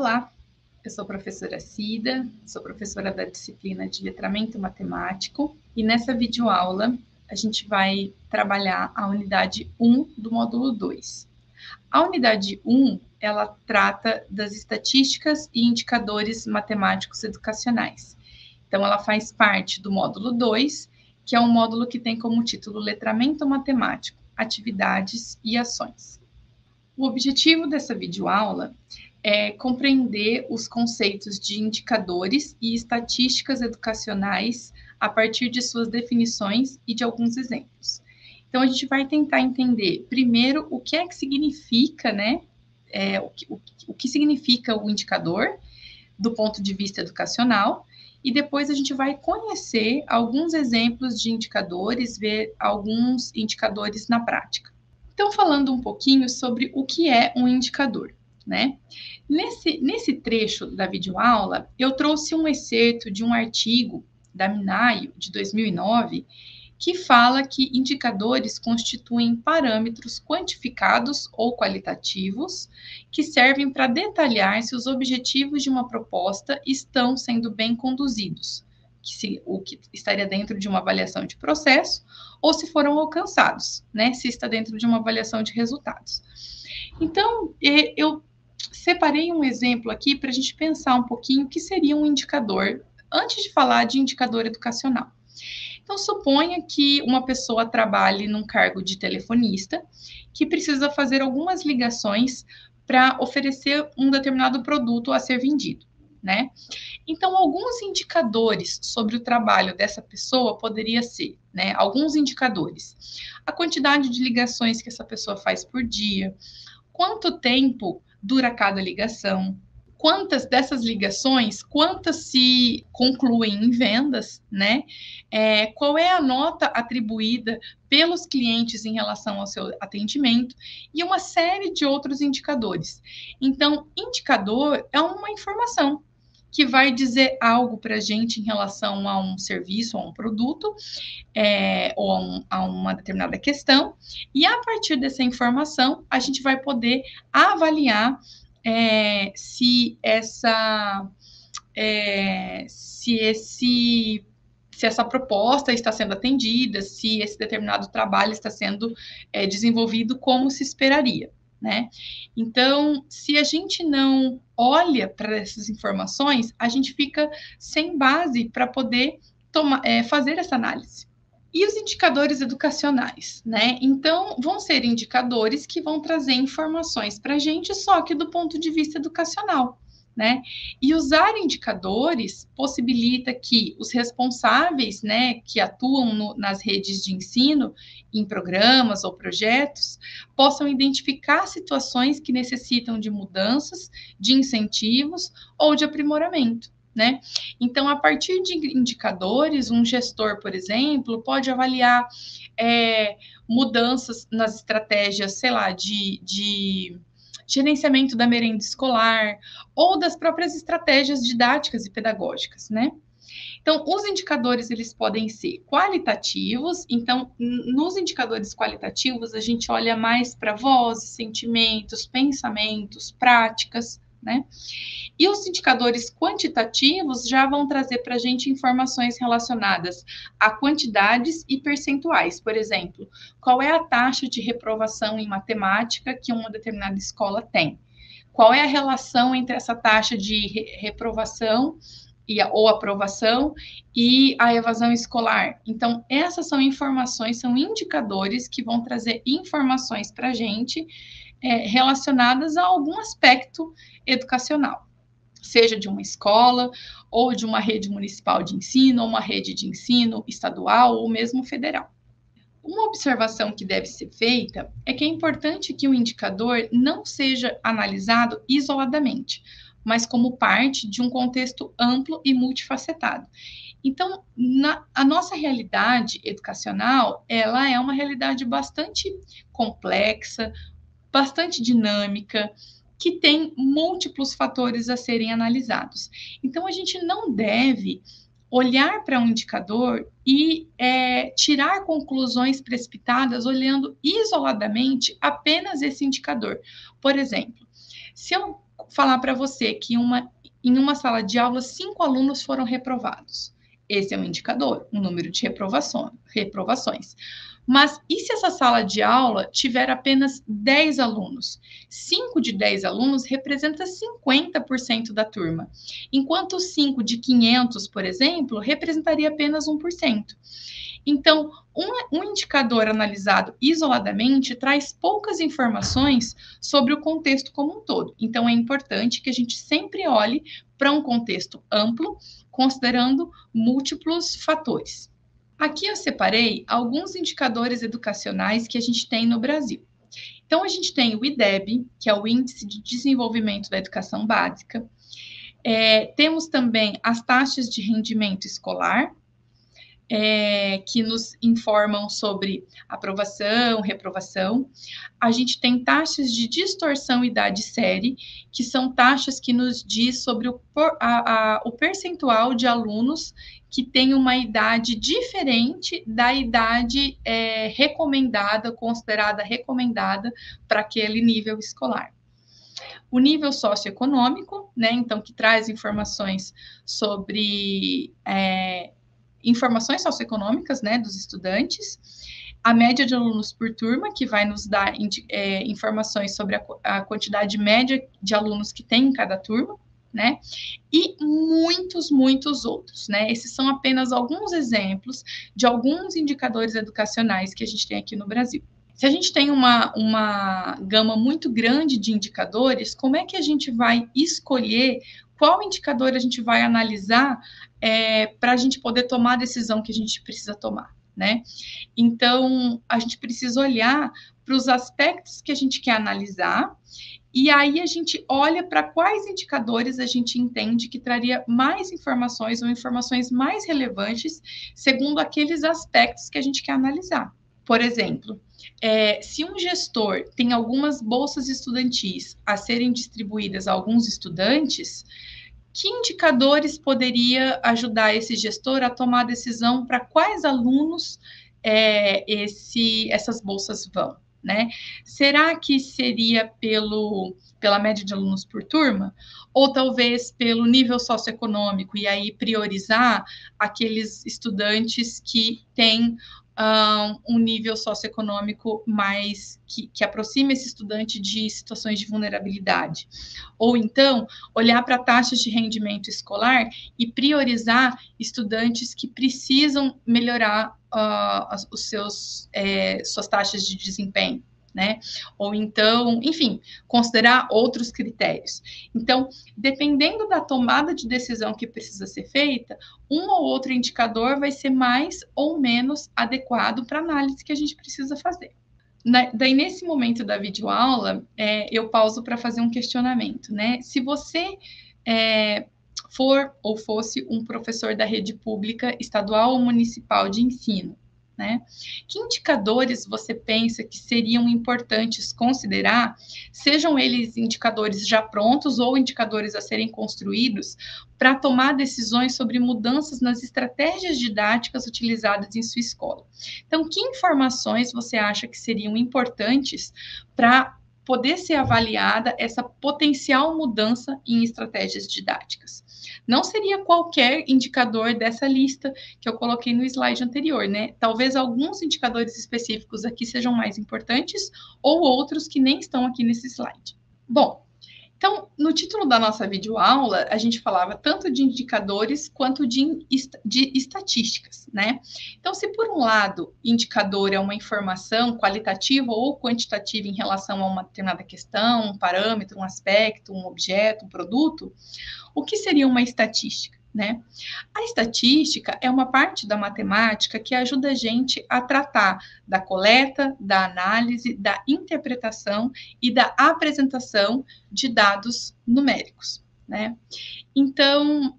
Olá, eu sou a professora Cida, sou professora da disciplina de Letramento Matemático e nessa videoaula a gente vai trabalhar a unidade 1 do módulo 2. A unidade 1, ela trata das estatísticas e indicadores matemáticos educacionais. Então, ela faz parte do módulo 2, que é um módulo que tem como título Letramento Matemático, Atividades e Ações. O objetivo dessa videoaula é compreender os conceitos de indicadores e estatísticas educacionais a partir de suas definições e de alguns exemplos. Então, a gente vai tentar entender, primeiro, o que é que significa, né? O que significa o indicador do ponto de vista educacional, e depois a gente vai conhecer alguns exemplos de indicadores, ver alguns indicadores na prática. Então, falando um pouquinho sobre o que é um indicador, né? Nesse trecho da videoaula, eu trouxe um excerto de um artigo da Minayo, de 2009, que fala que indicadores constituem parâmetros quantificados ou qualitativos que servem para detalhar se os objetivos de uma proposta estão sendo bem conduzidos, o que estaria dentro de uma avaliação de processo, ou se foram alcançados, né? Se está dentro de uma avaliação de resultados. Então, eu separei um exemplo aqui para a gente pensar um pouquinho o que seria um indicador, antes de falar de indicador educacional. Então, suponha que uma pessoa trabalhe num cargo de telefonista, que precisa fazer algumas ligações para oferecer um determinado produto a ser vendido, né? Então, alguns indicadores sobre o trabalho dessa pessoa poderia ser, né? Alguns indicadores. A quantidade de ligações que essa pessoa faz por dia, quanto tempo dura cada ligação, quantas dessas ligações, quantas se concluem em vendas, né? Qual é a nota atribuída pelos clientes em relação ao seu atendimento e uma série de outros indicadores. Então, indicador é uma informação que vai dizer algo para a gente em relação a um serviço, a um produto, ou a uma determinada questão, e a partir dessa informação, a gente vai poder avaliar se essa proposta está sendo atendida, se esse determinado trabalho está sendo desenvolvido como se esperaria, né? Então, se a gente não olha para essas informações, a gente fica sem base para poder fazer essa análise. E os indicadores educacionais, né? Então, vão ser indicadores que vão trazer informações para a gente, só que do ponto de vista educacional, né? E usar indicadores possibilita que os responsáveis, né, que atuam nas redes de ensino, em programas ou projetos, possam identificar situações que necessitam de mudanças, de incentivos ou de aprimoramento, né? Então, a partir de indicadores, um gestor, por exemplo, pode avaliar mudanças nas estratégias, sei lá, de gerenciamento da merenda escolar ou das próprias estratégias didáticas e pedagógicas, né? Então, os indicadores, eles podem ser qualitativos. Então, nos indicadores qualitativos, a gente olha mais para vozes, sentimentos, pensamentos, práticas, né? E os indicadores quantitativos já vão trazer para a gente informações relacionadas a quantidades e percentuais. Por exemplo, qual é a taxa de reprovação em matemática que uma determinada escola tem? Qual é a relação entre essa taxa de reprovação ou aprovação e a evasão escolar? Então, essas são informações, são indicadores que vão trazer informações para a gente relacionadas a algum aspecto educacional, seja de uma escola, ou de uma rede municipal de ensino, ou uma rede de ensino estadual, ou mesmo federal. Uma observação que deve ser feita é que é importante que o indicador não seja analisado isoladamente, mas como parte de um contexto amplo e multifacetado. Então, a nossa realidade educacional, ela é uma realidade bastante complexa, bastante dinâmica, que tem múltiplos fatores a serem analisados. Então, a gente não deve olhar para um indicador e tirar conclusões precipitadas olhando isoladamente apenas esse indicador. Por exemplo, se eu falar para você que em uma sala de aula 5 alunos foram reprovados. Esse é um indicador, um número de reprovações. Mas e se essa sala de aula tiver apenas 10 alunos? 5 de 10 alunos representa 50% da turma, enquanto 5 de 500, por exemplo, representaria apenas 1%. Então, um indicador analisado isoladamente traz poucas informações sobre o contexto como um todo. Então, é importante que a gente sempre olhe para um contexto amplo, considerando múltiplos fatores. Aqui eu separei alguns indicadores educacionais que a gente tem no Brasil. Então, a gente tem o IDEB, que é o Índice de Desenvolvimento da Educação Básica. Temos também as taxas de rendimento escolar, que nos informam sobre aprovação, reprovação. A gente tem taxas de distorção idade-série, que são taxas que nos diz sobre o percentual de alunos que têm uma idade diferente da idade recomendada, considerada recomendada para aquele nível escolar. O nível socioeconômico, né, então, que traz informações sobre informações socioeconômicas, né, dos estudantes, a média de alunos por turma, que vai nos dar informações sobre a quantidade média de alunos que tem em cada turma, né, e muitos, muitos outros, né, esses são apenas alguns exemplos de alguns indicadores educacionais que a gente tem aqui no Brasil. Se a gente tem uma gama muito grande de indicadores, como é que a gente vai escolher qual indicador a gente vai analisar para a gente poder tomar a decisão que a gente precisa tomar, né? Então, a gente precisa olhar para os aspectos que a gente quer analisar, e aí a gente olha para quais indicadores a gente entende que traria mais informações ou informações mais relevantes segundo aqueles aspectos que a gente quer analisar. Por exemplo, se um gestor tem algumas bolsas estudantis a serem distribuídas a alguns estudantes, que indicadores poderia ajudar esse gestor a tomar a decisão para quais alunos essas bolsas vão, né? Será que seria pela média de alunos por turma? Ou talvez pelo nível socioeconômico, e aí priorizar aqueles estudantes que têm um nível socioeconômico mais que aproxima esse estudante de situações de vulnerabilidade. Ou então, olhar para taxas de rendimento escolar e priorizar estudantes que precisam melhorar suas taxas de desempenho, né? Ou então, enfim, considerar outros critérios. Então, dependendo da tomada de decisão que precisa ser feita, um ou outro indicador vai ser mais ou menos adequado para a análise que a gente precisa fazer. Daí, nesse momento da videoaula, eu pauso para fazer um questionamento, né? Se você for ou fosse um professor da rede pública, estadual ou municipal de ensino, né? Que indicadores você pensa que seriam importantes considerar, sejam eles indicadores já prontos ou indicadores a serem construídos, para tomar decisões sobre mudanças nas estratégias didáticas utilizadas em sua escola? Então, que informações você acha que seriam importantes para poder ser avaliada essa potencial mudança em estratégias didáticas? Não seria qualquer indicador dessa lista que eu coloquei no slide anterior, né? Talvez alguns indicadores específicos aqui sejam mais importantes ou outros que nem estão aqui nesse slide. Bom, então, no título da nossa videoaula, a gente falava tanto de indicadores quanto de estatísticas, né? Então, se por um lado, indicador é uma informação qualitativa ou quantitativa em relação a uma determinada questão, um parâmetro, um aspecto, um objeto, um produto, o que seria uma estatística, né? A estatística é uma parte da matemática que ajuda a gente a tratar da coleta, da análise, da interpretação e da apresentação de dados numéricos, né? Então,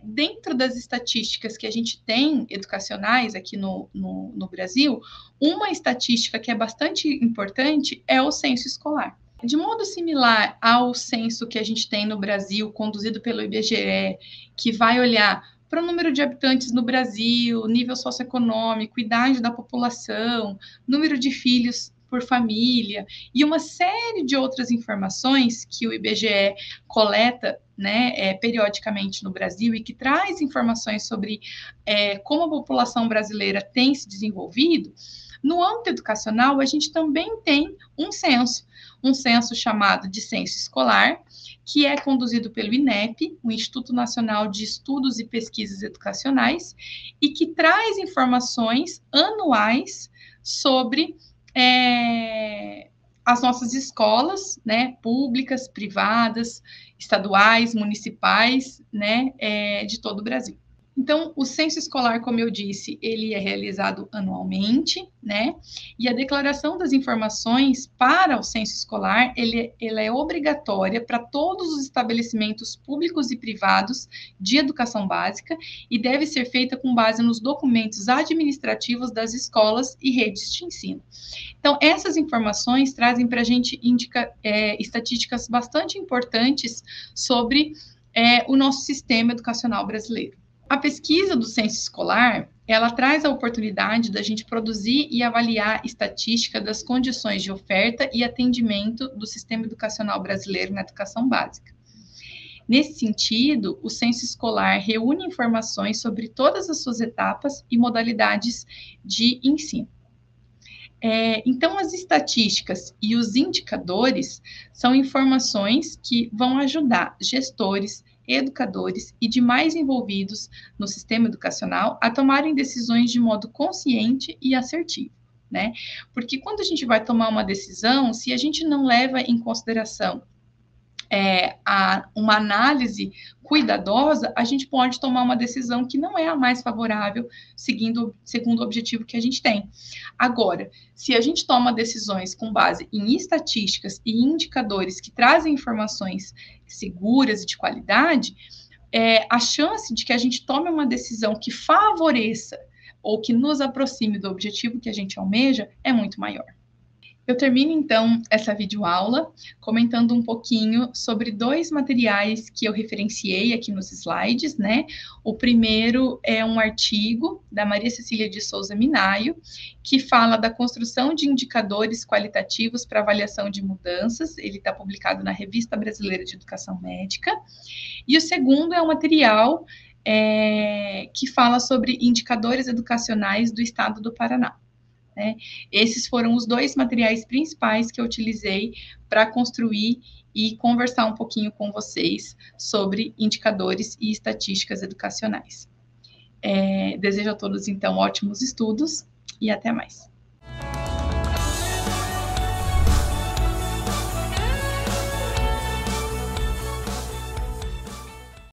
dentro das estatísticas que a gente tem educacionais aqui no Brasil, uma estatística que é bastante importante é o censo escolar. De modo similar ao censo que a gente tem no Brasil, conduzido pelo IBGE, que vai olhar para o número de habitantes no Brasil, nível socioeconômico, idade da população, número de filhos por família e uma série de outras informações que o IBGE coleta, né, periodicamente no Brasil e que traz informações sobre como a população brasileira tem se desenvolvido. No âmbito educacional, a gente também tem um censo chamado de censo escolar, que é conduzido pelo INEP, o Instituto Nacional de Estudos e Pesquisas Educacionais, e que traz informações anuais sobre as nossas escolas, né, públicas, privadas, estaduais, municipais, né, de todo o Brasil. Então, o censo escolar, como eu disse, ele é realizado anualmente, né? E a declaração das informações para o censo escolar, ela é obrigatória para todos os estabelecimentos públicos e privados de educação básica e deve ser feita com base nos documentos administrativos das escolas e redes de ensino. Então, essas informações trazem para a gente estatísticas bastante importantes sobre o nosso sistema educacional brasileiro. A pesquisa do censo escolar, ela traz a oportunidade da gente produzir e avaliar estatística das condições de oferta e atendimento do sistema educacional brasileiro na educação básica. Nesse sentido, o censo escolar reúne informações sobre todas as suas etapas e modalidades de ensino. Então, as estatísticas e os indicadores são informações que vão ajudar gestores, educadores e demais envolvidos no sistema educacional a tomarem decisões de modo consciente e assertivo, né? Porque quando a gente vai tomar uma decisão, se a gente não leva em consideração uma análise cuidadosa, a gente pode tomar uma decisão que não é a mais favorável, segundo o objetivo que a gente tem. Agora, se a gente toma decisões com base em estatísticas e indicadores que trazem informações seguras e de qualidade, a chance de que a gente tome uma decisão que favoreça ou que nos aproxime do objetivo que a gente almeja é muito maior. Eu termino, então, essa videoaula comentando um pouquinho sobre 2 materiais que eu referenciei aqui nos slides, né? O primeiro é um artigo da Maria Cecília de Souza Minayo, que fala da construção de indicadores qualitativos para avaliação de mudanças. Ele está publicado na Revista Brasileira de Educação Médica. E o segundo é um material que fala sobre indicadores educacionais do Estado do Paraná. Esses foram os 2 materiais principais que eu utilizei para construir e conversar um pouquinho com vocês sobre indicadores e estatísticas educacionais. Desejo a todos, então, ótimos estudos e até mais.